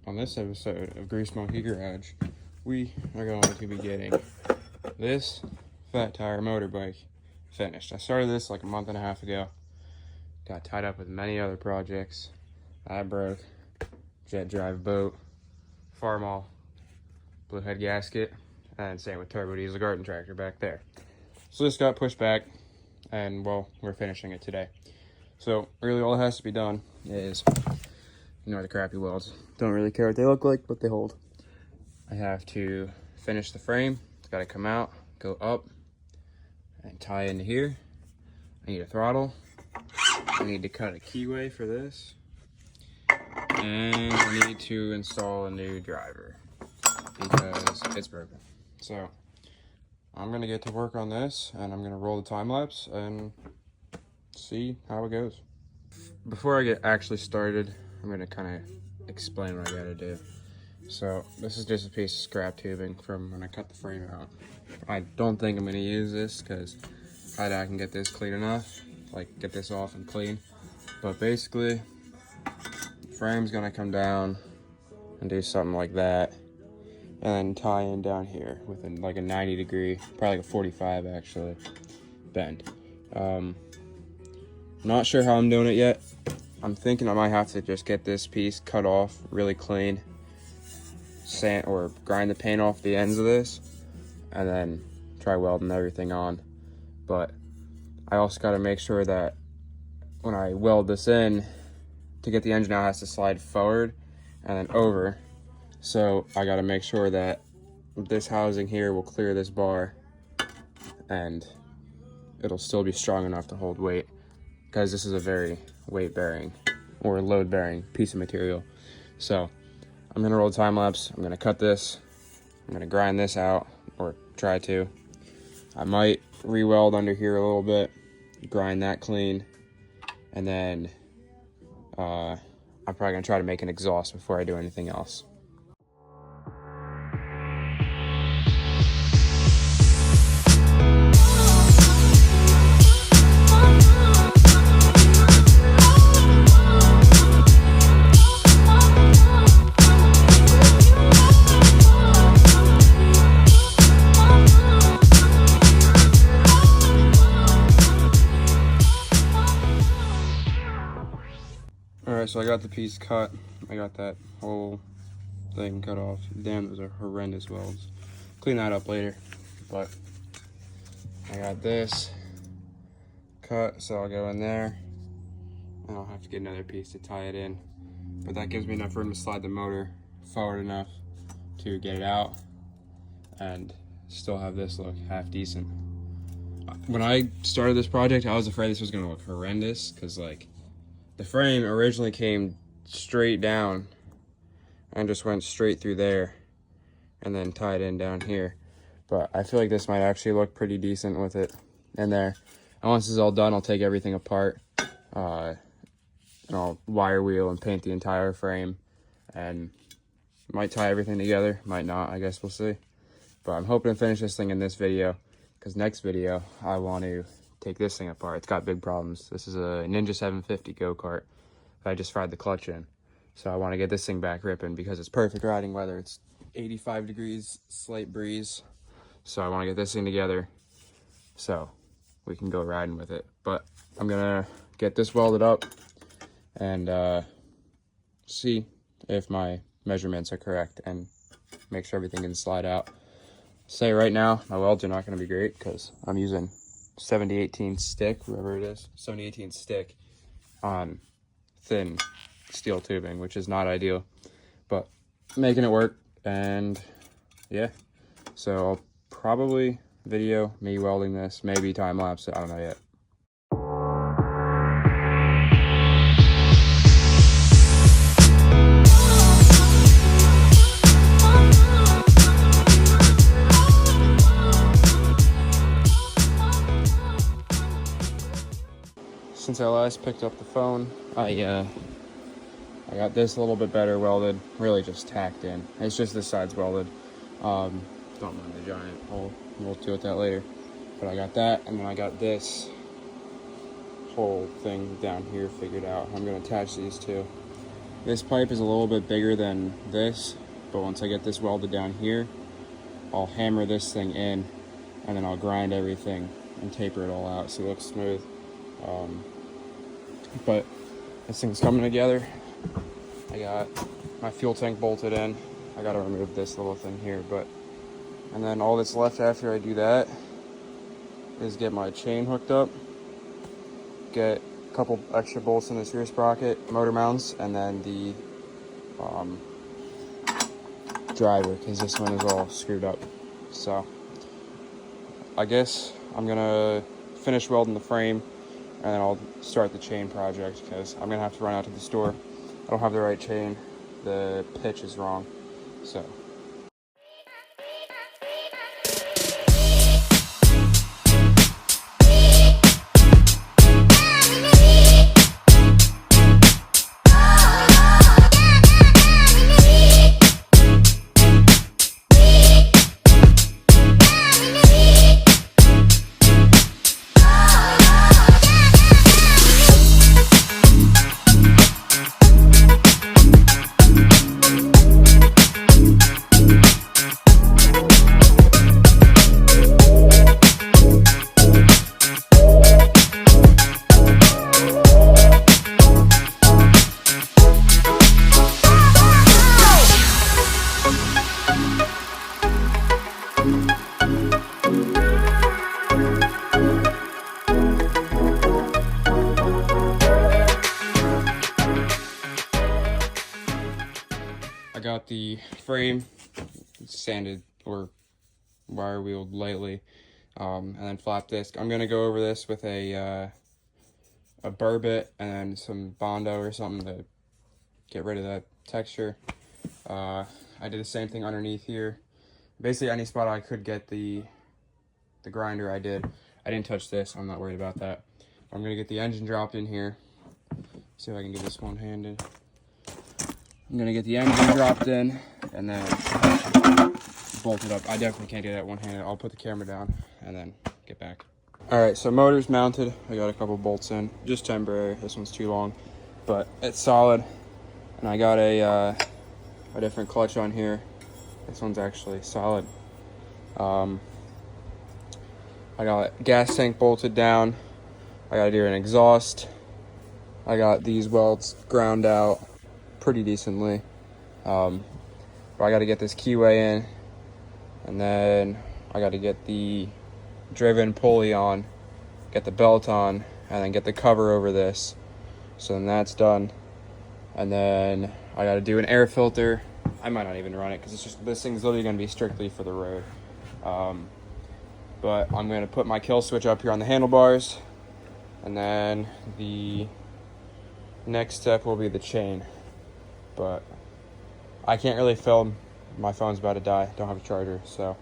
on this episode of Grease Monkey Garage, we are going to be getting this fat tire motorbike finished. I started this like a month and a half ago. Got tied up with many other projects. I broke, jet drive boat, Farmall, blue head gasket, and same with turbo diesel garden tractor back there. So this got pushed back, and well, we're finishing it today. So really all that has to be done is, the crappy welds. Don't really care what they look like, but they hold. I have to finish the frame. It's got to come out, go up, and tie into here. I need a throttle. I need to cut a keyway for this. And I need to install a new driver because it's broken. So I'm going to get to work on this, and I'm going to roll the time lapse and see how it goes. Before I get actually started, I'm going to kind of explain what I got to do. So this is just a piece of scrap tubing from when I cut the frame out. I don't think I'm going to use this because I can get this clean enough, like get this off and clean. But basically, the frame's going to come down and do something like that, and then tie in down here with like a 90 degree, probably like a 45 actually, bend. Not sure how I'm doing it yet. I'm thinking I might have to just get this piece cut off really clean, sand or grind the paint off the ends of this, and then try welding everything on. But I also got to make sure that when I weld this in, to get the engine out, it has to slide forward and then over. So I got to make sure that this housing here will clear this bar and it'll still be strong enough to hold weight, because this is a very weight bearing or load bearing piece of material. So I'm gonna roll the time lapse. I'm gonna cut this. I'm gonna grind this out, or try to. I might re-weld under here a little bit, grind that clean, and then I'm probably gonna try to make an exhaust before I do anything else. Alright, so I got the piece cut. I got that whole thing cut off. Damn, those are horrendous welds. Clean that up later. But I got this cut, so I'll go in there. And I'll have to get another piece to tie it in. But that gives me enough room to slide the motor forward enough to get it out and still have this look half decent. When I started this project, I was afraid this was going to look horrendous, because like the frame originally came straight down and just went straight through there and then tied in down here. But I feel like this might actually look pretty decent with it in there. And once this is all done, I'll take everything apart and I'll wire wheel and paint the entire frame, and might tie everything together, might not, I guess we'll see. But I'm hoping to finish this thing in this video, because next video I want to take this thing apart. It's got big problems. This is a Ninja 750 go-kart that I just fried the clutch in. So I want to get this thing back ripping, because it's perfect riding weather. It's 85 degrees, slight breeze. So I want to get this thing together so we can go riding with it. But I'm going to get this welded up and see if my measurements are correct and make sure everything can slide out. Say right now, my welds are not going to be great because I'm using 70-18 stick, whatever it is, 70-18 stick on thin steel tubing, which is not ideal, but making it work. And yeah, so I'll probably video me welding this, maybe time lapse it, I don't know yet. Since I last picked up the phone, I got this a little bit better welded, really just tacked in. It's just this side's welded. Don't mind the giant hole, we'll deal with that later. But I got that, and then I got this whole thing down here figured out. I'm gonna attach these two. This pipe is a little bit bigger than this, but once I get this welded down here, I'll hammer this thing in, and then I'll grind everything and taper it all out so it looks smooth. But this thing's coming together. I got my fuel tank bolted in. I gotta remove this little thing here, and then all that's left after I do that is get my chain hooked up, get a couple extra bolts in this rear sprocket, motor mounts, and then the driver, because this one is all screwed up. So I guess I'm gonna finish welding the frame, and then I'll start the chain project, because I'm gonna have to run out to the store. I don't have the right chain, the pitch is wrong, so. I got the frame sanded or wire wheeled lightly, and then flap disc. I'm gonna go over this with a burr bit and then some Bondo or something to get rid of that texture. I did the same thing underneath here. Basically, any spot I could get the grinder, I did. I didn't touch this. I'm not worried about that. I'm gonna get the engine dropped in here. See if I can get this one-handed. I'm gonna get the engine dropped in and then bolt it up. I definitely can't do that one-handed. I'll put the camera down and then get back. All right, so motor's mounted. I got a couple bolts in, just temporary. This one's too long, but it's solid. And I got a different clutch on here. This one's actually solid. I got gas tank bolted down. I gotta do an exhaust. I got these welds ground out pretty decently. But I gotta get this keyway in, and then I gotta get the driven pulley on, get the belt on, and then get the cover over this. So then that's done. And then I gotta do an air filter. I might not even run it because it's just, this thing's literally gonna be strictly for the road. But I'm gonna put my kill switch up here on the handlebars, and then the next step will be the chain. But I can't really film. My phone's about to die. Don't have a charger, so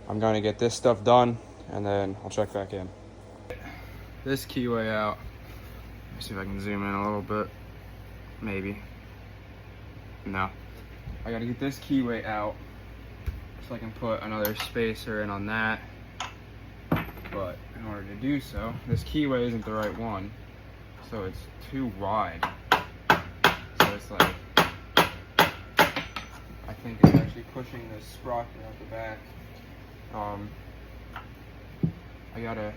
I'm gonna get this stuff done, and then I'll check back in. This keyway out. Let's see if I can zoom in a little bit. Maybe. No. I gotta get this keyway out so I can put another spacer in on that. But in order to do so, this keyway isn't the right one, so it's too wide. So it's like, I think it's actually pushing this sprocket out the back. I gotta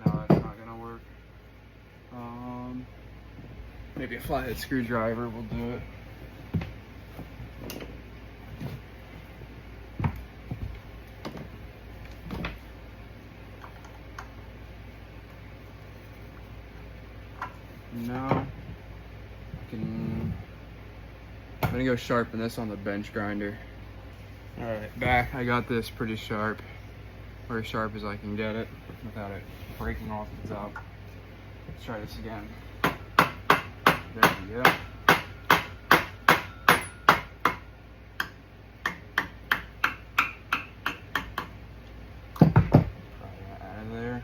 no, that's not gonna work. Maybe a flathead screwdriver will do it. No, I'm gonna go sharpen this on the bench grinder. All right, back. I got this pretty sharp, or as sharp as I can get it without it breaking off the top. Let's try this again. There we go. Pry that out of there.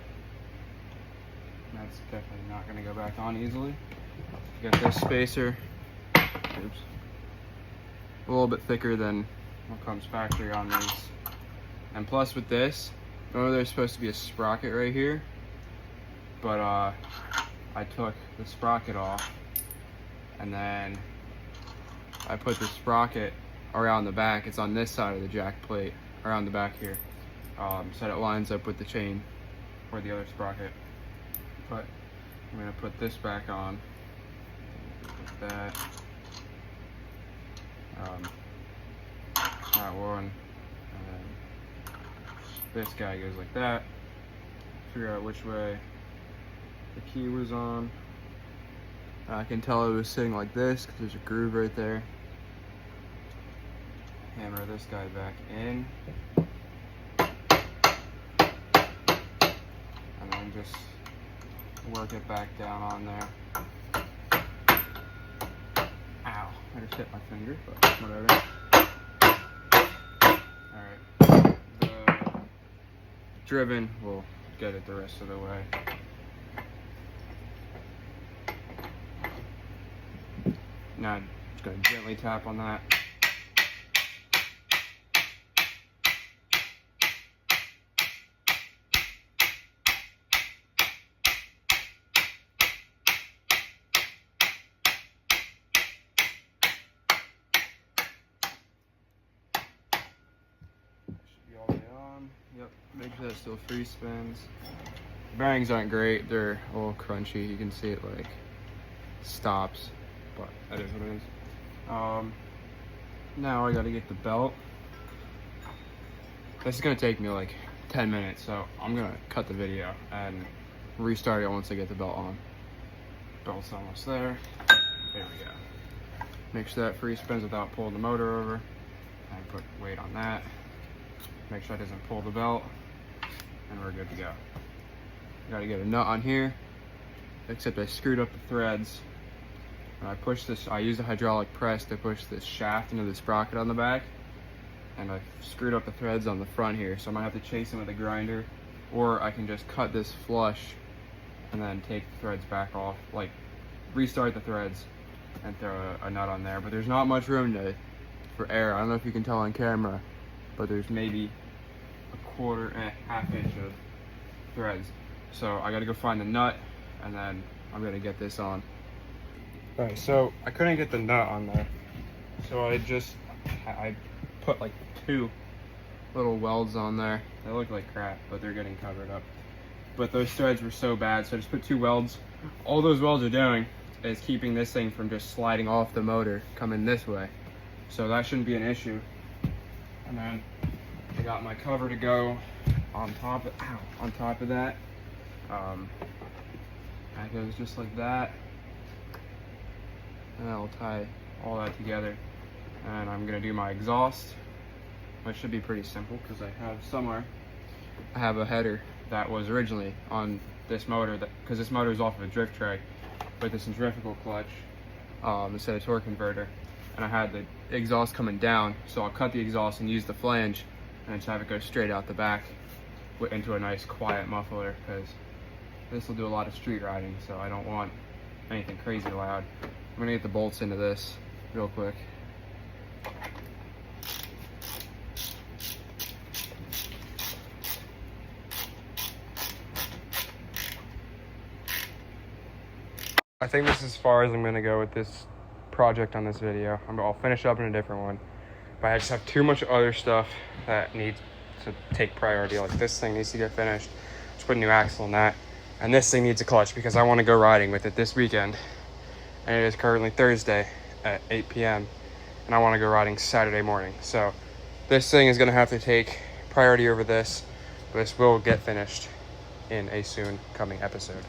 That's definitely not going to go back on easily. Got this spacer. Oops. A little bit thicker than what comes factory on these. And plus with this, remember there's supposed to be a sprocket right here? but I took the sprocket off, and then I put the sprocket around the back. It's on this side of the jack plate, around the back here, so that it lines up with the chain for the other sprocket. But I'm gonna put this back on, like that. That one, and then this guy goes like that. Figure out which way the key was on. I can tell it was sitting like this because there's a groove right there. Hammer this guy back in, and then just work it back down on there. Ow, I just hit my finger, but whatever. Alright, the driven will get it the rest of the way. Now I'm just going to gently tap on that. Yep, make sure that still free spins. The bearings aren't great, they're a little crunchy. You can see it like stops, but that is what it is. Now I gotta get the belt. This is gonna take me like 10 minutes, so I'm gonna cut the video and restart it once I get the belt on. Belt's almost there. There we go. Make sure that free spins without pulling the motor over, and put weight on that. Make sure it doesn't pull the belt, and we're good to go. Gotta get a nut on here, except I screwed up the threads. And I pushed this, I used a hydraulic press to push this shaft into the sprocket on the back, and I screwed up the threads on the front here, so I might have to chase them with a grinder, or I can just cut this flush and then take the threads back off, like restart the threads and throw a nut on there. But there's not much room for air. I don't know if you can tell on camera, but there's maybe a half inch of threads. So I gotta go find the nut, and then I'm gonna get this on. All right, so I couldn't get the nut on there, so I put like 2 little welds on there. They look like crap, but they're getting covered up. But those threads were so bad, so I just put 2 welds. All those welds are doing is keeping this thing from just sliding off the motor coming this way, so that shouldn't be an issue. And then I got my cover to go on top of that. That goes just like that, and I'll tie all that together. And I'm gonna do my exhaust, which should be pretty simple because I have a header that was originally on this motor, because this motor is off of a drift tray with a centrifugal clutch instead of torque converter, and I had the exhaust coming down, so I'll cut the exhaust and use the flange and just have it go straight out the back into a nice quiet muffler, because this will do a lot of street riding, so I don't want anything crazy loud. I'm gonna get the bolts into this real quick. I think this is as far as I'm gonna go with this project on this video. I'll finish up in a different one, but I just have too much other stuff that needs to take priority. Like this thing needs to get finished. Just put a new axle in that, and this thing needs a clutch because I want to go riding with it this weekend. And it is currently Thursday at 8 p.m. and I want to go riding Saturday morning. So this thing is gonna have to take priority over this. This will get finished in a soon coming episode.